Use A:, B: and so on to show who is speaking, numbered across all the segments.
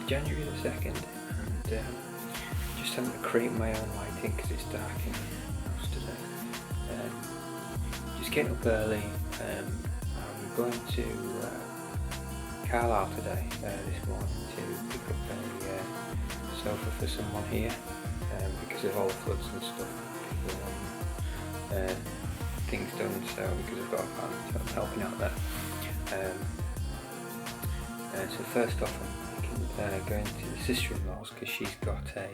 A: January the 2nd, and just having to create my own lighting because it's dark in the house today. Just getting up early. I'm going to Carlisle today, this morning, to pick up a sofa for someone here because of all the floods and stuff. People want things done, so because I've got a partner, so I'm helping out there. So first off, going to the sister-in-law's because she's got a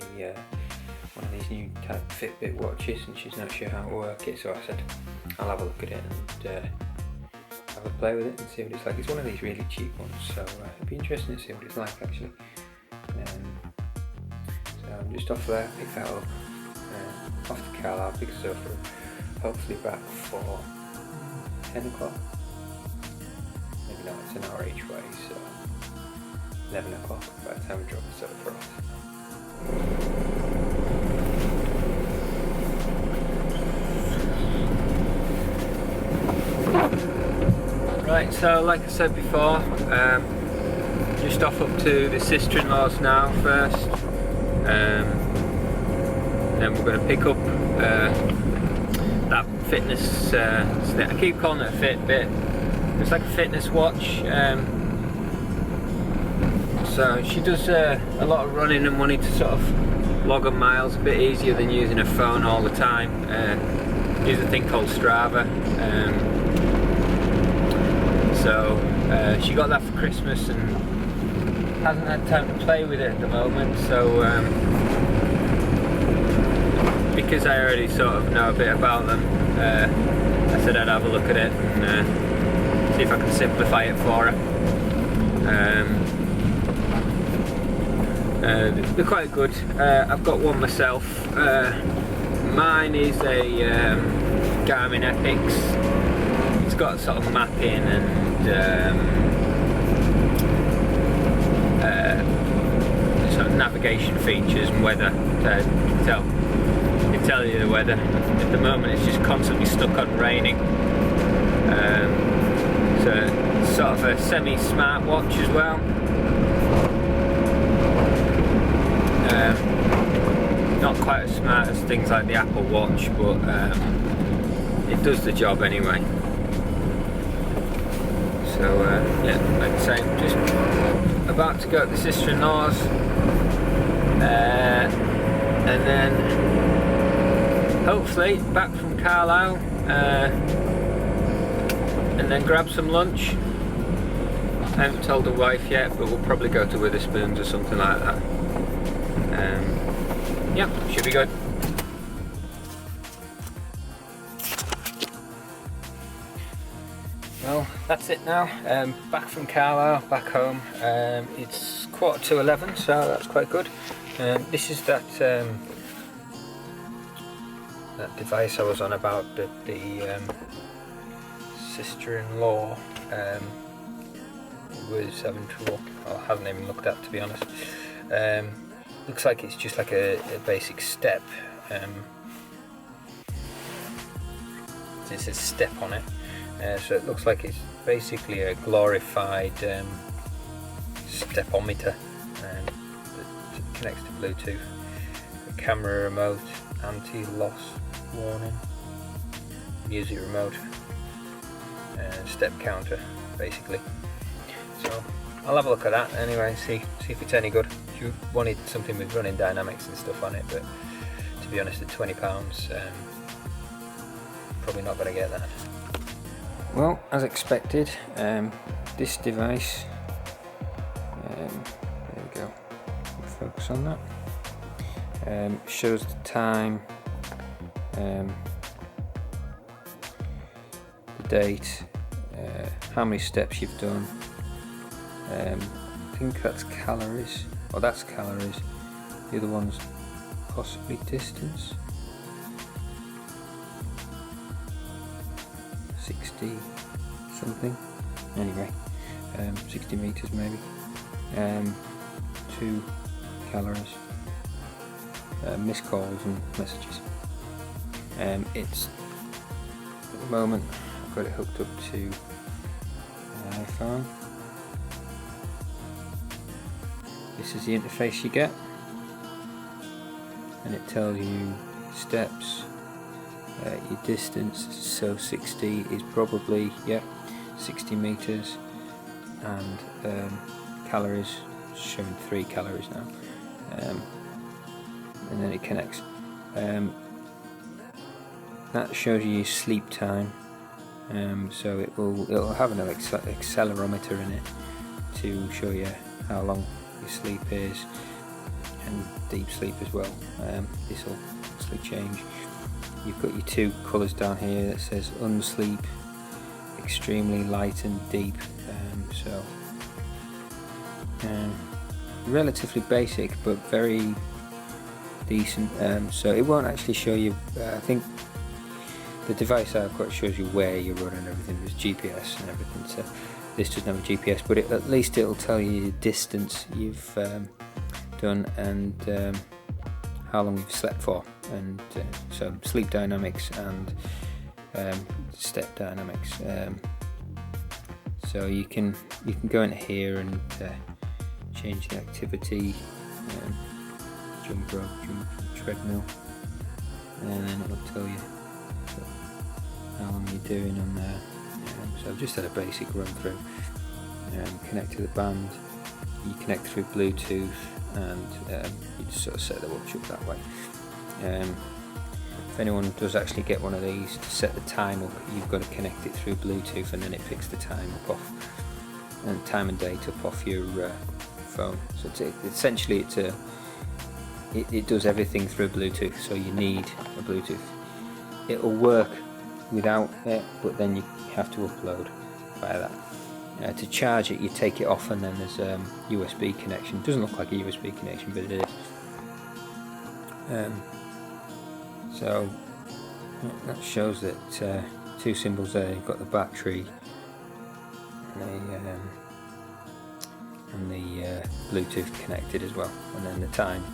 A: one of these new type Fitbit watches and she's not sure how to work it, so I said I'll have a look at it and have a play with it and see what it's like. It's one of these really cheap ones, so it'd be interesting to see what it's like actually. So I'm just off there, pick that up, off to Carlisle, pick it up, hopefully back for 10 o'clock. Maybe not, it's an hour each way, so 11 o'clock by the time we drop the sofa off. Right, so like I said before, just off up to the sister-in-law's now first. Then we're going to pick up that fitness, I keep calling it a Fitbit. It's like a fitness watch. So she does a lot of running and wanting to sort of log on miles, a bit easier than using a phone all the time. Use a thing called Strava. So she got that for Christmas and hasn't had time to play with it at the moment. So because I already sort of know a bit about them, I said I'd have a look at it and see if I can simplify it for her. They're quite good. I've got one myself. Mine is a Garmin Epix. It's got sort of mapping and sort of navigation features and weather. It tell you the weather. At the moment it's just constantly stuck on raining. So it's sort of a semi-smart watch as well. Not quite as smart as things like the Apple Watch, but it does the job anyway. So yeah, like I say, just about to go to the sister-in-law's, and then hopefully back from Carlisle, and then grab some lunch. I haven't told the wife yet, but we'll probably go to Witherspoon's or something like that. Yeah, should be good. Well, that's it now. Back from Carlisle, back home. It's 11:15, so that's quite good. This is that device I was on about that the sister-in-law was having trouble. Well, I haven't even looked at, to be honest. Looks like it's just like a basic step. It says step on it, so it looks like it's basically a glorified stepometer that connects to Bluetooth. A camera remote, anti-loss warning, music remote, and step counter, basically. So I'll have a look at that anyway, see if it's any good. She wanted something with running dynamics and stuff on it, but to be honest, at £20, probably not going to get that. Well, as expected, this device, there we go, focus on that, shows the time, the date, how many steps you've done. I think that's calories, or that's calories. The other one's possibly distance. 60 something. Anyway, 60 meters maybe. 2 calories. Missed calls and messages. It's at the moment I've got it hooked up to an iPhone. This is the interface you get, and it tells you steps, your distance, so 60 is probably, 60 meters, and calories, showing 3 calories now, and then it connects. That shows you your sleep time, so it'll have an accelerometer in it to show you how long your sleep is, and deep sleep as well. This will actually change. You've got your 2 colours down here that says unsleep, extremely light and deep, relatively basic but very decent. So it won't actually show you, I think the device I've got shows you where you're running and everything. There's GPS and everything, so this doesn't have a GPS, but at least it'll tell you the distance you've done and how long you've slept for, and so sleep dynamics and step dynamics. So you can go into here and change the activity, jump rope, jump treadmill, and then it will tell you how long you're doing on there. So I've just had a basic run through. Connect to the band, you connect through Bluetooth, and you just sort of set the watch up that way. If anyone does actually get one of these, to set the time up, you've got to connect it through Bluetooth, and then it picks the time up off, and time and date up off your phone. So essentially it does everything through Bluetooth, so you need a Bluetooth. It'll work without it, but then you have to upload via that. To charge it, you take it off, and then there's a USB connection. It doesn't look like a USB connection, but it is. So that shows that 2 symbols there. You've got the battery and the Bluetooth connected as well, and then the time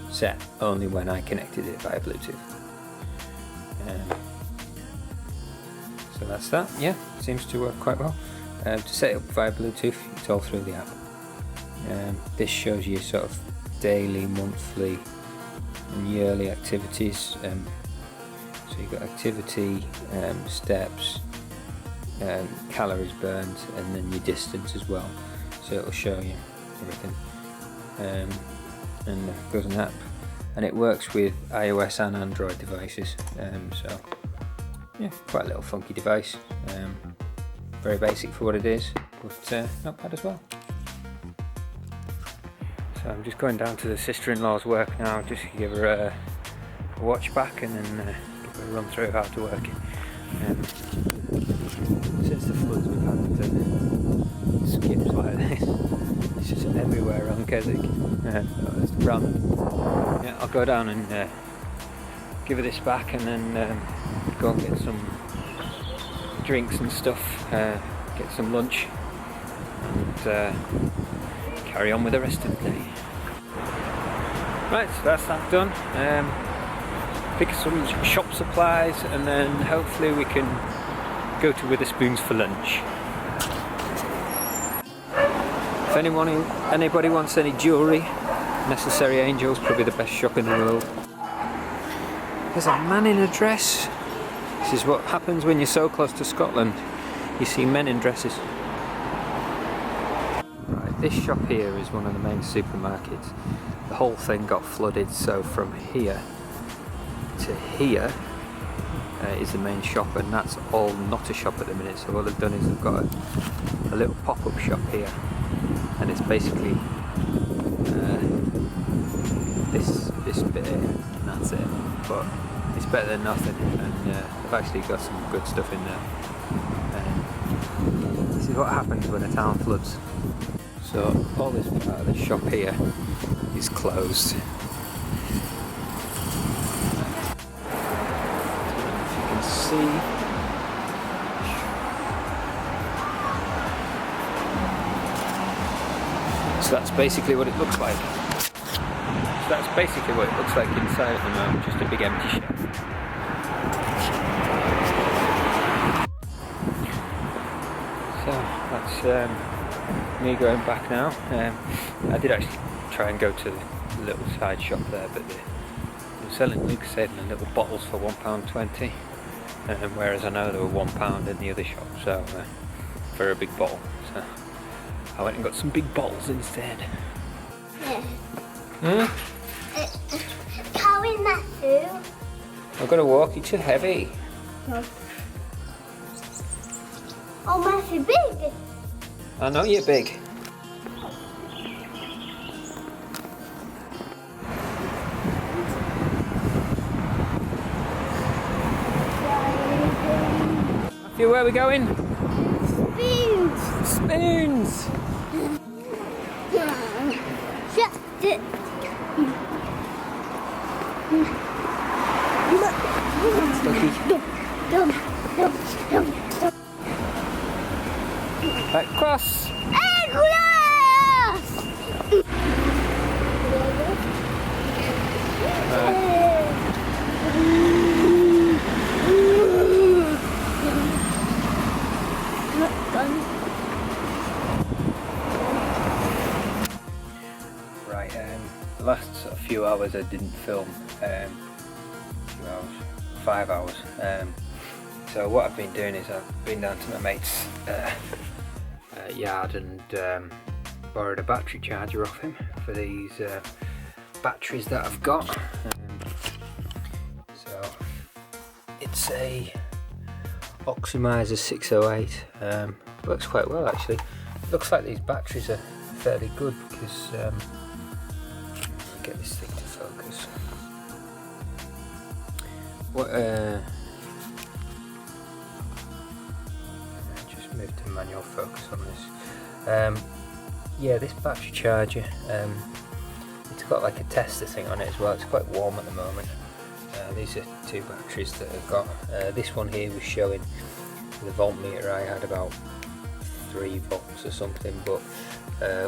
A: set only when I connected it via Bluetooth. So that's that. Yeah, seems to work quite well. To set it up via Bluetooth, it's all through the app. This shows you sort of daily, monthly and yearly activities. So you've got activity, steps, calories burned, and then your distance as well. So it'll show you everything. And it goes an app, and it works with iOS and Android devices. So yeah, quite a little funky device. Very basic for what it is, but not bad as well. So I'm just going down to the sister-in-law's work now, just to give her a watch back, and then give her a run through how to work it. Since the floods, we've had skips like this. It's just everywhere around Keswick. There's the brand. Yeah, I'll go down and give her this back, and then go and get some drinks and stuff, get some lunch, and carry on with the rest of the day. Right, so that's that done. Pick some shop supplies, and then hopefully we can go to Witherspoons for lunch. If anybody wants any jewellery, Necessary Angels, probably the best shop in the world. There's a man in a dress. This is what happens when you're so close to Scotland. You see men in dresses. Right, this shop here is one of the main supermarkets. The whole thing got flooded, so from here to here is the main shop, and that's all not a shop at the minute. So what they've done is they've got a little pop-up shop here, and it's basically this bit here, and that's it. But it's better than nothing, and they've actually got some good stuff in there. This is what happens when a town floods. So all this part of the shop here is closed. If you can see, so that's basically what it looks like. Inside at the moment, just a big empty shell. me going back now. I did actually try and go to the little side shop there, but they were selling, like I said, in little bottles for £1.20, whereas I know they were £1 in the other shop, so for a big bottle. So I went and got some big bottles instead.
B: Yeah. Carrying that through.
A: I've got to walk, it's too heavy.
B: Oh, Matthew, big.
A: I know you're big. Matthew, where are we going?
B: Spoons.
A: Spoons!
B: Shut it.
A: Right, cross!
B: Hey, glass!
A: Right, the last sort of few hours I didn't film, 5 hours. So what I've been doing is I've been down to my mate's yard and borrowed a battery charger off him for these batteries that I've got. So it's a Oxymizer 608, works quite well actually. Looks like these batteries are fairly good because get this thing to focus. What just move to manual focus on this. Yeah, this battery charger, it's got like a tester thing on it as well. It's quite warm at the moment. These are two batteries that I've got. This one here was showing the voltmeter I had about 3 volts or something, but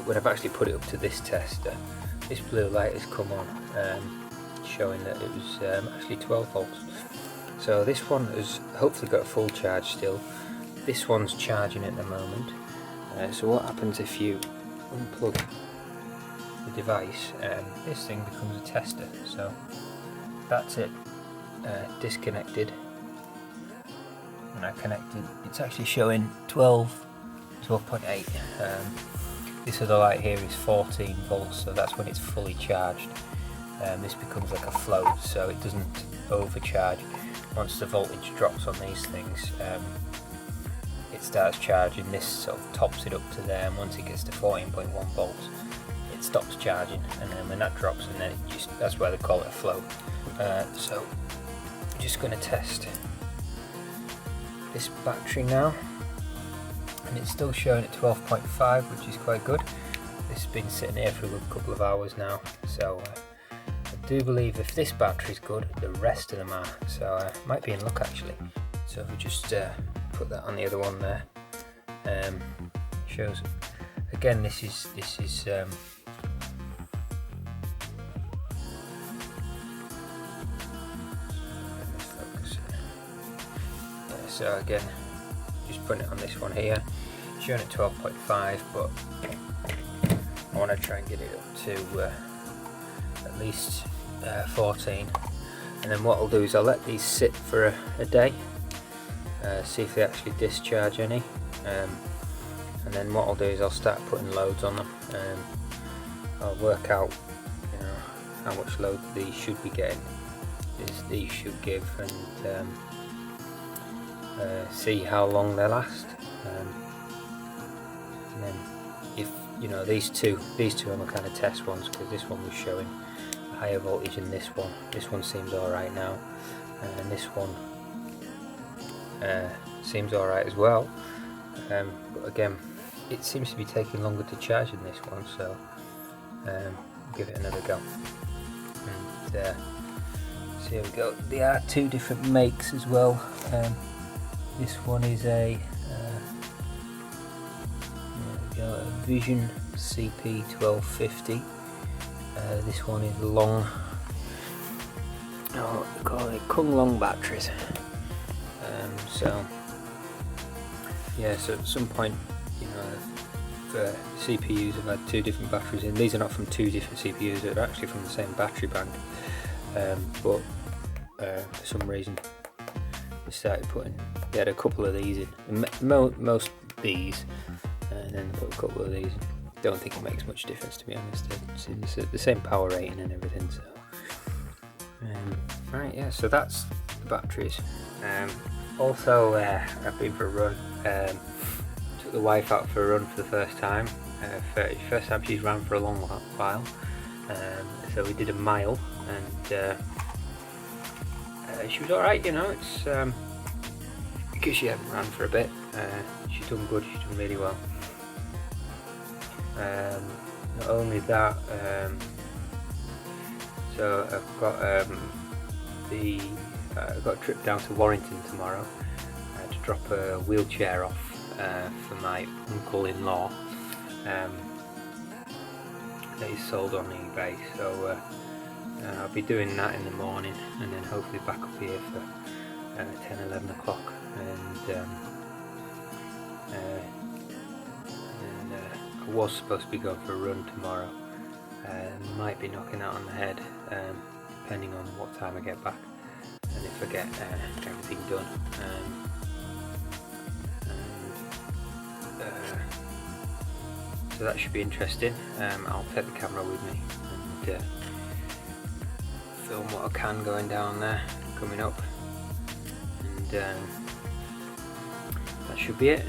A: when I've actually put it up to this tester, this blue light has come on, showing that it was actually 12 volts. So this one has hopefully got a full charge still. This one's charging at the moment. So what happens if you unplug the device, this thing becomes a tester. So that's it, disconnected. When I connected, it's actually showing 12.8. This other light here is 14 volts, so that's when it's fully charged. This becomes like a float, so it doesn't overcharge. Once the voltage drops on these things, it starts charging. This sort of tops it up to there, and once it gets to 14.1 volts, it stops charging, and then when that drops, and then that's why they call it a float. So I'm just going to test this battery now, and it's still showing at 12.5, which is quite good. This has been sitting here for a good couple of hours now, so I do believe if this battery's good, the rest of them are, so might be in luck actually. So if we just put that on the other one there, shows again this is so again, just putting it on this one here, showing at 12.5, but I want to try and get it up to at least 14, and then what I'll do is I'll let these sit for a day, see if they actually discharge any, and then what I'll do is I'll start putting loads on them. I'll work out, how much load these should be getting, these should give, and see how long they last. And then if these two are my kind of test ones, because this one was showing a higher voltage than this one seems alright now, and this one seems alright as well, but again it seems to be taking longer to charge than this one, so give it another go. And so here we go. There are two different makes as well. This one is a Vision CP1250. This one is long. Oh, they call it Kung Long batteries. So yeah, so at some point you know, the CPUs have had 2 different batteries in. These are not from 2 different CPUs, they're actually from the same battery bank, but for some reason they had a couple of these in, most these, and then they put a couple of these in. Don't think it makes much difference, to be honest. It's the same power rating and everything. So right, yeah, so that's the batteries. Also, I've been for a run. Took the wife out for a run for the first time. First time she's ran for a long while. So we did a mile, and she was alright, you know. It's because she hadn't ran for a bit. She's done good. She's done really well. Not only that, so I've got I've got a trip down to Warrington tomorrow to drop a wheelchair off for my uncle-in-law that he's sold on eBay. So I'll be doing that in the morning, and then hopefully back up here for 10-11 o'clock, and I was supposed to be going for a run tomorrow. Might be knocking out on the head, depending on what time I get back and if I get everything done. So that should be interesting. I'll take the camera with me and film what I can going down there, coming up, and that should be it.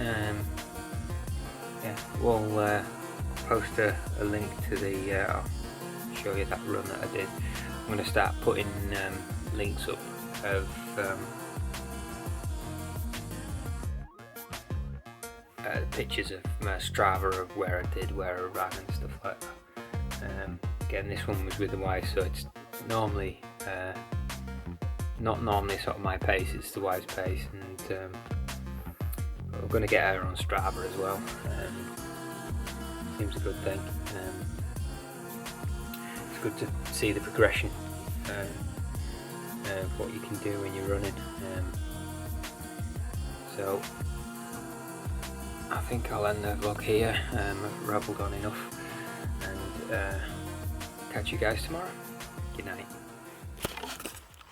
A: Yeah, we'll post a link to the, I'll show you that run that I did. I'm going to start putting links up of pictures of my Strava of where I ran and stuff like that. Again, this one was with the wife, so it's normally not normally sort of my pace, it's the wife's pace, and we're going to get her on Strava as well. Seems a good thing. It's good to see the progression of what you can do when you're running. So I think I'll end the vlog here. I've rabbled on enough, and catch you guys tomorrow. Good night.